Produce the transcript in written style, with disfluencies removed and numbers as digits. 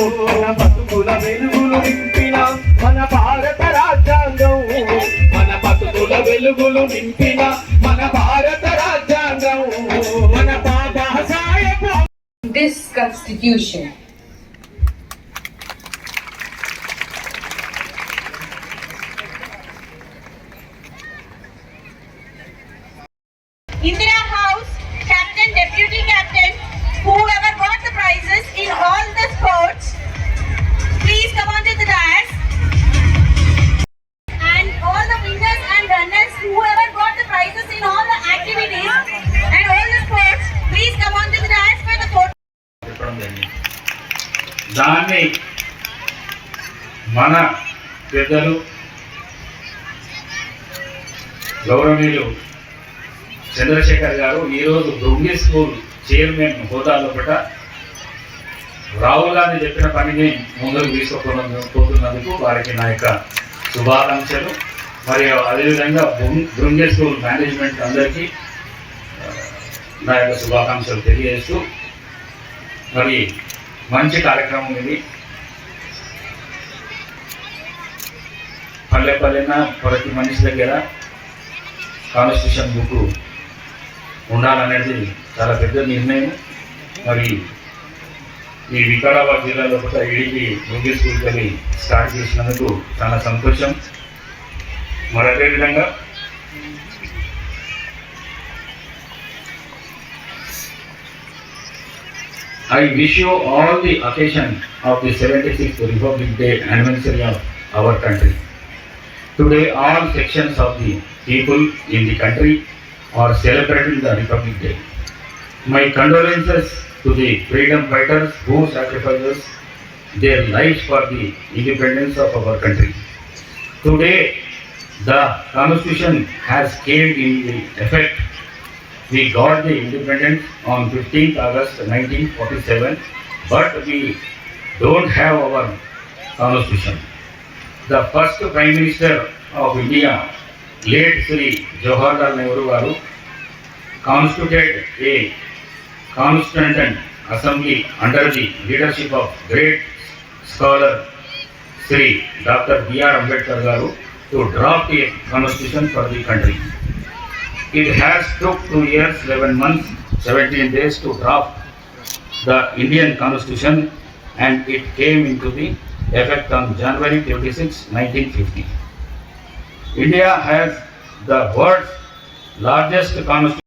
మన బతుకుల వెలుగులు నింపిన మన భారత రాజ్యాంగం, మన బతుకుల వెలుగులు నింపిన మన భారత రాజ్యాంగం, మన Baba Saheb. This constitution Indira House, captain, deputy captain, whoever got the prizes in all the sports, please come onto the dais. And all the winners and runners, whoever got the prizes in all the activities and all the sports, please come onto the dais for the photo. దాన్ని మన పెద్దలు గౌరవనీయులు చంద్రశేఖర్ గారు ఈరోజు Bhringi school chairman హోదాలో పట రాహుల్ గాంధీ చెప్పిన పనిని ముందుకు తీసుకుపోతున్నందుకు వారికి నా యొక్క శుభాకాంక్షలు. మరియు అదేవిధంగా భృంగి స్కూల్ మేనేజ్మెంట్ అందరికీ నా యొక్క శుభాకాంక్షలు తెలియజేస్తూ, మరి మంచి కార్యక్రమం ఇది. పల్లె పల్లెన ప్రతి మనిషి దగ్గర కాన్స్టిట్యూషన్ బుక్ ఉండాలనేది చాలా పెద్ద నిర్ణయం. మరి ఈ వికారాబాద్ జిల్లాలో కూడా ఈడీపీ భృంగి స్కూల్కి వెళ్ళి స్టార్ట్ చేసినందుకు చాలా సంతోషం. మరి అదేవిధంగా I wish you all the occasion of the 76th Republic Day anniversary of our country. Today all sections of the people in the country are celebrating the Republic Day. My condolences to the freedom fighters who sacrificed their lives for the independence of our country. Today the Constitution has came into effect. We got the independence on 15th August 1947, but we don't have our Constitution. The first Prime Minister of India, late Sri Jawaharlal Nehru garu, constituted a constituent assembly under the leadership of great scholar Sri Dr. B.R. Ambedkar garu to draft a constitution for the country. It has took 2 years, 11 months, 17 days to draft the Indian Constitution, and it came into the effect on January 26, 1950. India has the world's largest constitution.